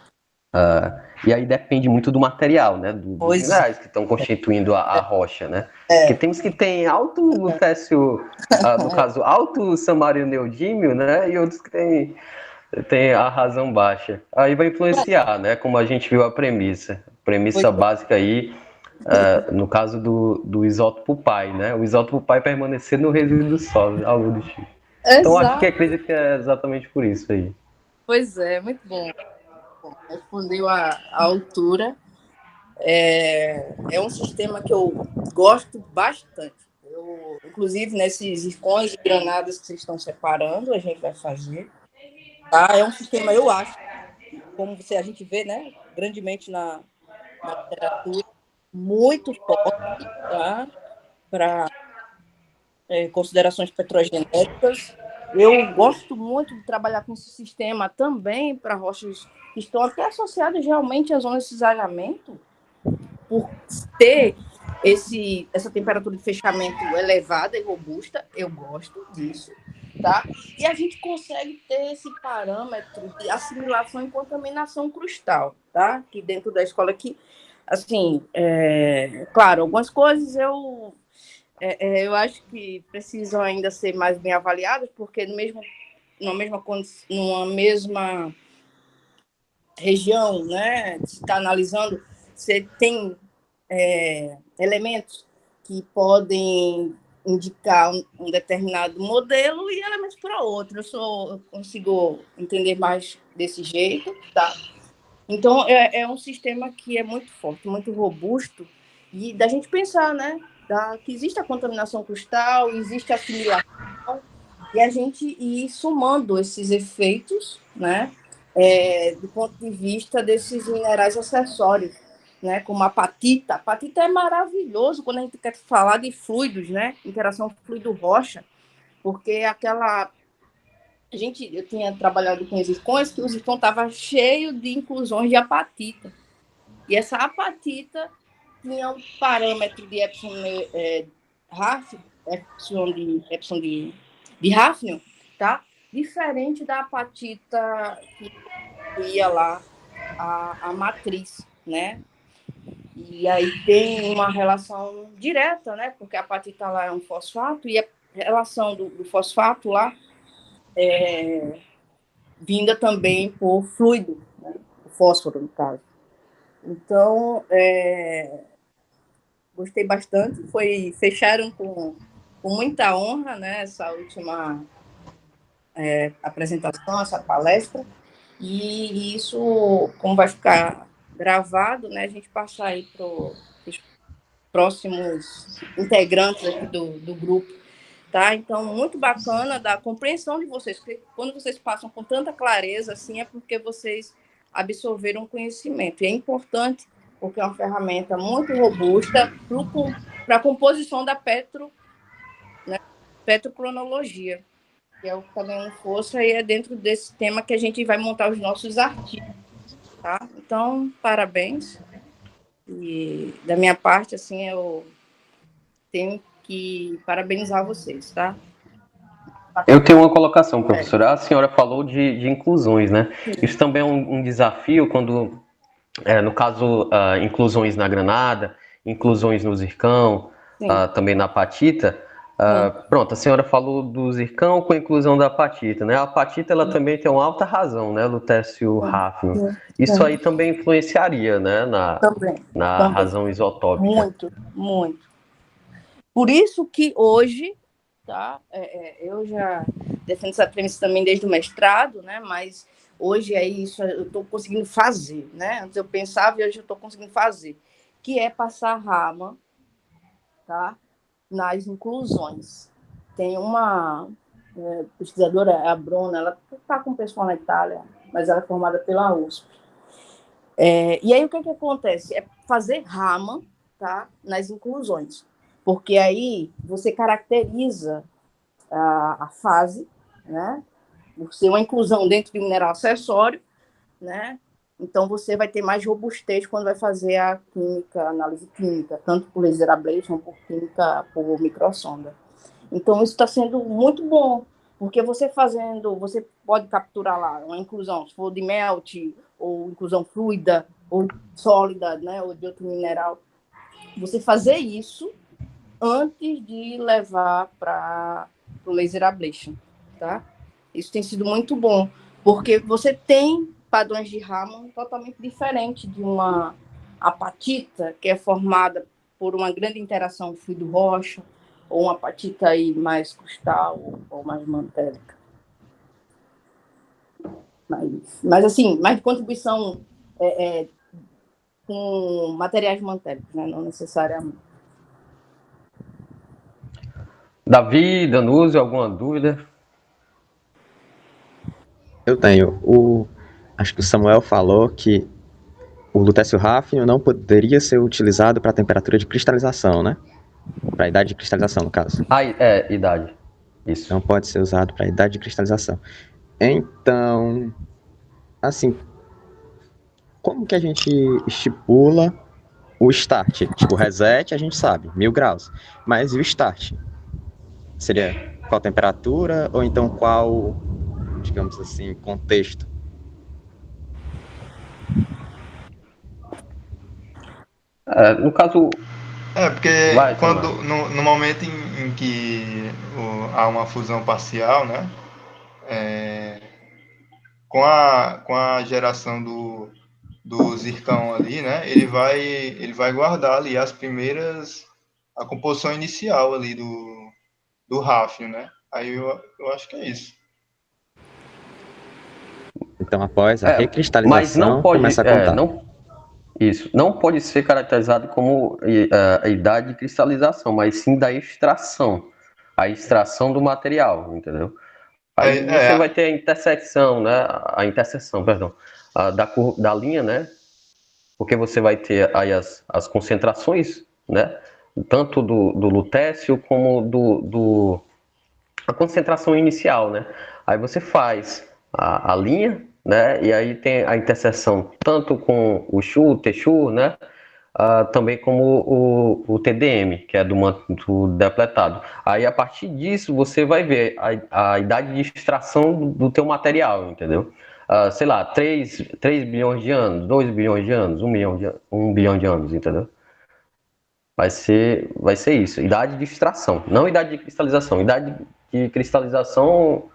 E aí depende muito do material, né? Dos Pois minerais que estão constituindo a rocha, né? Porque tem uns que tem alto lutécio, no caso, alto samário neodímio, né? E outros que tem a razão baixa. Aí vai influenciar, né? Como a gente viu a premissa. Premissa básica aí, no caso do isótopo pai, né? O isótopo pai permanecer no resíduo sólido, algo do tipo. Então acredito que é exatamente por isso aí. Pois é, muito bom. Respondeu à altura. É um sistema que eu gosto bastante. Inclusive, nesses zircões e granadas que vocês estão separando, a gente vai fazer. Tá? É um sistema, eu acho, como a gente vê, né, grandemente na literatura, muito forte, tá? Para considerações petrogenéticas. Eu gosto muito de trabalhar com esse sistema também para rochas que estão até associadas realmente às zonas de cisalhamento, por ter essa temperatura de fechamento elevada e robusta, eu gosto disso, tá? E a gente consegue ter esse parâmetro de assimilação e contaminação crustal, tá? Que dentro da escola aqui, assim, claro, algumas coisas eu acho que precisam ainda ser mais bem avaliadas, porque numa mesma região, né, se está analisando, você tem elementos que podem indicar um determinado modelo e elementos para outro. Eu consigo entender mais desse jeito, tá? Então, é um sistema que é muito forte, muito robusto, e da gente pensar, né, que existe a contaminação crustal, existe a assimilação, e a gente ir somando esses efeitos, né, do ponto de vista desses minerais acessórios, né, como a apatita. A apatita é maravilhoso quando a gente quer falar de fluidos, né, interação fluido-rocha, porque eu tinha trabalhado com zircões, que o zircão estava cheio de inclusões de apatita. E essa apatita tinha um parâmetro de epsilon de hafnium, tá? Diferente da apatita que ia lá a matriz, né? E aí tem uma relação direta, né? Porque a apatita lá é um fosfato e a relação do fosfato lá vinda também por fluido, né? O fósforo, no caso. Então, gostei bastante. Fecharam com muita honra, né, essa última apresentação, essa palestra. E isso, como vai ficar gravado, né, a gente passar aí para os próximos integrantes aqui do grupo, tá? Então, muito bacana da compreensão de vocês, porque quando vocês passam com tanta clareza, assim, é porque vocês absorveram conhecimento. E é importante, porque é uma ferramenta muito robusta para a composição da petrocronologia, que é o que está ganhando força, e é dentro desse tema que a gente vai montar os nossos artigos, tá? Então, parabéns. E da minha parte, assim, eu tenho que parabenizar vocês, tá? Eu tenho uma colocação, professora. A senhora falou de inclusões, né? Isso também é um desafio quando, no caso, inclusões na granada, inclusões no zircão, também na apatita. Pronto, a senhora falou do zircão com a inclusão da apatita, né? A apatita, ela também tem uma alta razão, né? Lutécio hafnio. Isso aí também influenciaria, né? Na razão isotópica. Muito, muito. Por isso que hoje, tá? Eu já defendo essa premissa também desde o mestrado, né? Mas hoje é isso, eu estou conseguindo fazer, né? Antes eu pensava e hoje eu estou conseguindo fazer, que é passar rama, tá? Nas inclusões. Tem uma pesquisadora, a Bruna, ela está com o pessoal na Itália, mas ela é formada pela USP. E aí o que acontece? É fazer rama, tá? Nas inclusões. Porque aí você caracteriza a fase, né? Por ser uma inclusão dentro de um mineral acessório, né? Então você vai ter mais robustez quando vai fazer a química, a análise química, tanto por laser ablation, por química, por microsonda. Então isso está sendo muito bom, porque você pode capturar lá uma inclusão, se for de melt, ou inclusão fluida, ou sólida, né? Ou de outro mineral. Você fazer isso antes de levar para o laser ablation, tá? Isso tem sido muito bom, porque você tem padrões de Raman totalmente diferentes de uma apatita, que é formada por uma grande interação fluido-rocha, ou uma apatita aí mais cristal, ou mais mantélica. Mas assim, mais de contribuição com materiais mantélicos, né? Não necessariamente. Davi, Danúzio, alguma dúvida? Eu tenho. Acho que o Samuel falou que o lutécio hafnio não poderia ser utilizado para a temperatura de cristalização, né? Para a idade de cristalização, no caso. Idade. Isso. Não pode ser usado para a idade de cristalização. Então, assim, como que a gente estipula o start? Tipo, o reset a gente sabe, 1000 graus. Mas e o start? Seria qual temperatura ou então qual, digamos assim, contexto? No caso... porque no momento em que há uma fusão parcial, né? Com a geração do zircão ali, né? Ele vai guardar ali a composição inicial ali do hafnio, né? Aí eu acho que é isso. Então, após a recristalização, mas não pode, começa a contar. Não pode ser caracterizado como a idade de cristalização, mas sim da extração. A extração do material, entendeu? Aí você vai ter a interseção, né? A interseção, perdão, da linha, né? Porque você vai ter aí as concentrações, né? Tanto do lutécio como a concentração inicial, né? Aí você faz a linha, né? E aí tem a interseção tanto com o Shu, o T-Shu, né? Também como o TDM, que é do manto depletado. Aí a partir disso você vai ver a idade de extração do teu material, entendeu? Sei lá, 3 bilhões de anos, 2 bilhões de anos, 1 bilhão de anos, entendeu? Vai ser isso, idade de extração, não idade de cristalização. Idade de cristalização,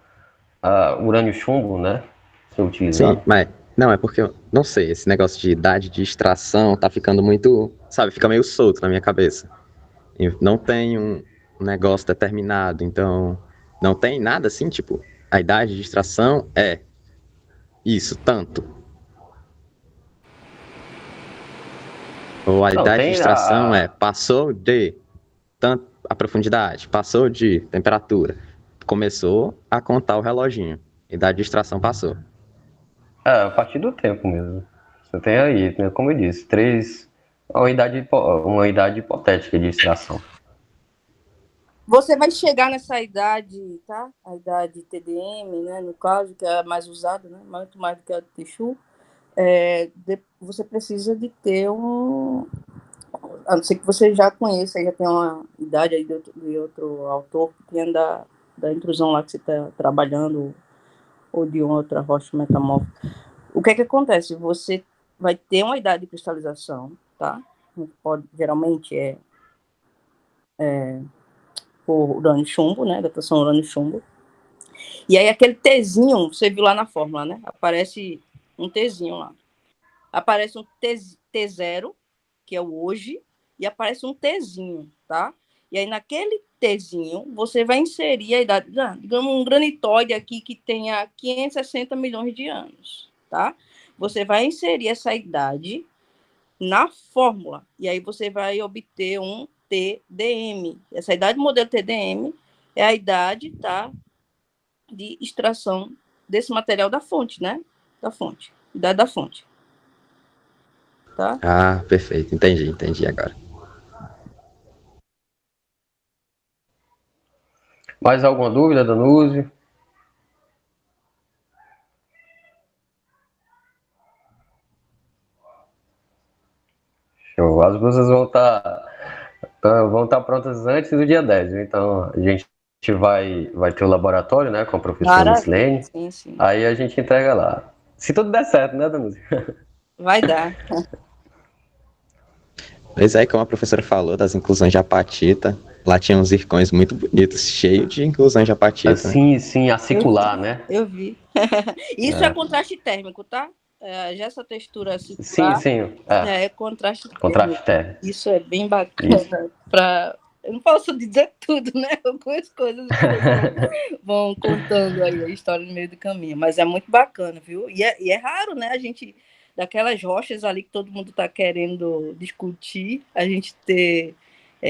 urânio chumbo, né? Se utilizar. Sim, mas não, é porque eu não sei, esse negócio de idade de extração tá ficando muito, sabe, fica meio solto na minha cabeça. Eu não tem um negócio determinado, então não tem nada assim, tipo, a idade de extração é isso, tanto. Ou a Não, idade de tem extração passou de tanto a profundidade, passou de temperatura. Começou a contar o reloginho. Idade de extração passou. a partir do tempo mesmo. Você tem aí, né, como eu disse, uma idade hipotética de extração. Você vai chegar nessa idade, tá? A idade TDM, né? No caso, que é a mais usada, né? Muito mais do que a Techu. Você precisa de ter a não ser que você já conheça, já tem uma idade aí de outro autor que tenha da intrusão lá que você está trabalhando, ou de outra rocha metamórfica. O que é que acontece? Você vai ter uma idade de cristalização, tá? Geralmente por urânio-chumbo, né? Datação urânio-chumbo. E aí aquele Tzinho, você viu lá na fórmula, né? Aparece um Tzinho lá. Aparece um T0, que é o hoje, e aparece um Tzinho, tá? E aí naquele Tzinho, você vai inserir a idade, digamos, um granitóide aqui que tenha 560 milhões de anos, tá? Você vai inserir essa idade na fórmula, e aí você vai obter um TDM. Essa idade do modelo TDM é a idade, tá, de extração desse material da fonte, né? Da fonte, idade da fonte. Tá? Ah, perfeito. Entendi agora. Mais alguma dúvida, Danúzio? Show. As blusas vão estar prontas antes do dia 10. Então, a gente vai ter o laboratório, né, com a professora Mislene. Sim. Aí a gente entrega lá. Se tudo der certo, né, Danúzio? Vai dar. Pois é, como a professora falou das inclusões de apatita, lá tinha uns zircões muito bonitos, cheios de inclusões de apatita. Sim, acicular, né? Eu vi. Isso é contraste térmico, tá? Já essa textura acicular Sim. é contraste térmico. Isso é bem bacana. Eu não posso dizer tudo, né? Algumas coisas vão contando aí a história no meio do caminho. Mas é muito bacana, viu? E é raro, né? A gente, daquelas rochas ali que todo mundo está querendo discutir, a gente ter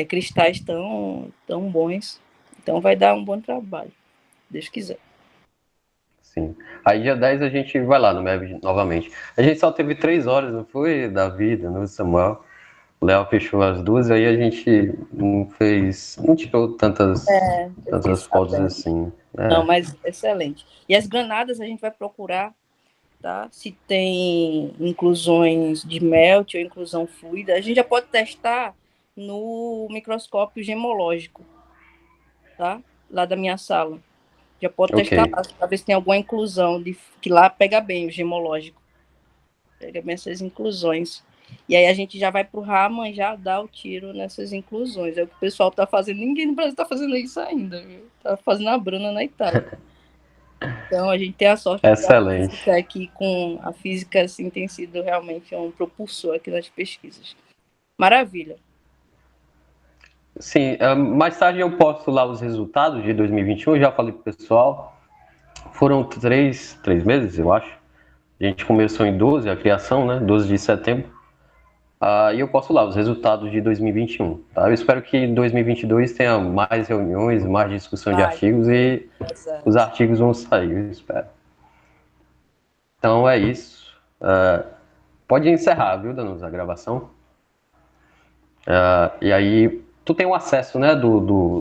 cristais tão bons. Então vai dar um bom trabalho, se Deus quiser. Sim. Aí dia 10 a gente vai lá no MEB novamente. A gente só teve 3 horas, não foi, Davi, no Samuel? O Léo fechou as 2, aí a gente não tirou tantas fotos assim. Não, mas excelente. E as granadas a gente vai procurar, tá? Se tem inclusões de melt ou inclusão fluida, a gente já pode testar no microscópio gemológico, tá? Lá da minha sala. Já pode testar lá, para ver se tem alguma inclusão, que lá pega bem o gemológico. Pega bem essas inclusões. E aí a gente já vai para o Raman já dar o tiro nessas inclusões. É o que o pessoal está fazendo. Ninguém no Brasil está fazendo isso ainda, viu? Está fazendo a Bruna na Itália. Então a gente tem a sorte de estar aqui com a física, assim, tem sido realmente um propulsor aqui nas pesquisas. Maravilha. Sim, mais tarde eu posto lá os resultados de 2021, eu já falei pro pessoal. Foram 3 meses, eu acho. A gente começou em 12, a criação, né? 12 de setembro. E eu posto lá os resultados de 2021. Tá? Eu espero que em 2022 tenha mais reuniões, mais discussão de artigos e os artigos vão sair, eu espero. Então é isso. Pode encerrar, viu, Danusa, a gravação? E aí, tu tem um acesso, né, do